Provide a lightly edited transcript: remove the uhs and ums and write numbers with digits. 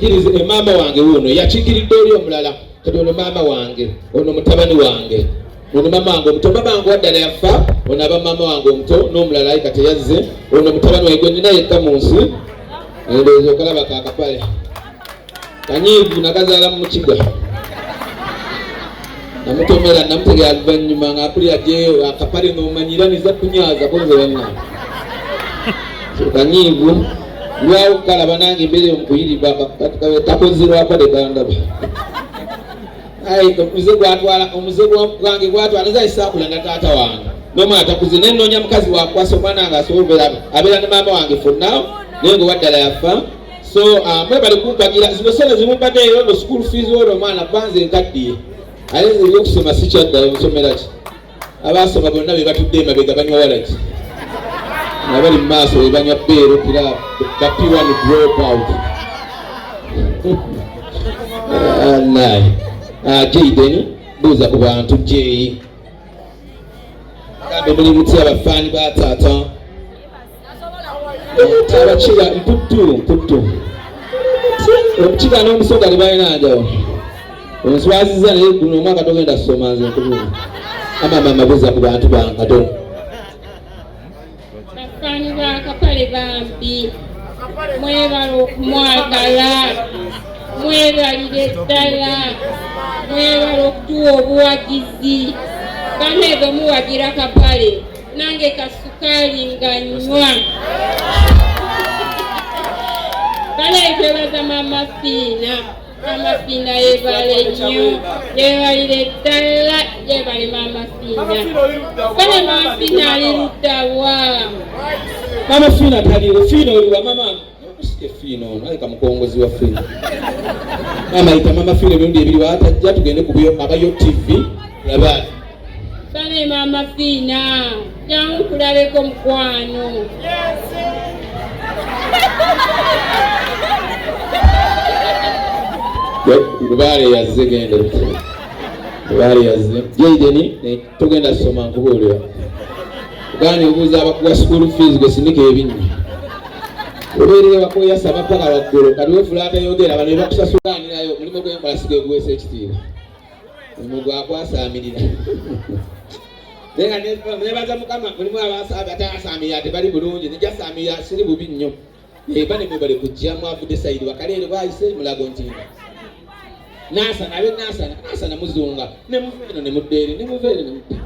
njirize mama wange wuno yakikiridde oli omulala kati ono mama wange ono mutabani wange ono mama wange omuto mama wange waddala yafa ono aba mama wange omuto n'omulala ayi kati yazze ono mutabani wange gwe nina yekka mu nsi ndowooza okalaba kakapale kanyiivu nakazaala mu kiga namutomera namutegera luvannyuma ng'akulira gye akapale n'omanyiraniza kunyaza konze wenna kanyiivu lwawo kalaba nange mbere omukuyiribwa takozerwako legandaba omuze gwange gwatwala nza isaakula na taata wange n'omwana takuze naye nnoonya mukazi wakwasa omwana wange asobola abeera ne maama wange fonna naye nga waddala yafa so mwebale kumpagira zino sente zimumpaddeeyo no school fees olwo omwana kwanza enkaddiye ayinza ebyokusoma sikyaddayo nsomera ki abasoma bonna be batudde emabega banywa walaki abali mu maaso be banywa bbeero kira bapiwan drop out naye Jaden buuza ku bantu jeyi kambe muli mutya abafaani ba taata abakira mputtu omukiga n'omusoga ne balina njawo onswaziza naye guno omwaka togenda kusoma nze nkubuuza amama buuza ku bantu bankato bafaani ba kapale bambi mwebala okumwagala mwebalire ddala mwebala okutuwa obuwagizi baneego muwagira kapale nange kasukaali nga nywa bale twebaza mama fiina yebale nnyo yebalire ddala yebale mama fiina bale mama fiina ali luddawa mama fiina taliwo fiina oliwa mama Fino, aleka mukongozi wa Fino. Mama ita mama Fino ebirundi ebiri watajja tugende ku abayo TV labali. Bale mama Fina, jangu kulaleko mukwano. Lubale yazze genda. Lubale yazze. Jaden ne tugenda soma nkubulira. Gani obuza abakuwa school fees gwe sinike ebinyi. Oberere bakoya saba paka waggulu kati wefulata yogera bano bakusasulanilayo mulimu gw'embalasigo eguweesa ekitiibwa mulimu gwakwasamirira nenga nebaza mukama mulimu abataasamirira tebali bulungi nijasamirira siri bubi nnyo eba ne mwebale kujja mwavudde sayidi wakaleero baayise mulago ntinda nasana muzunga nemuveeno ne muddeeri nemuveeno ne mudde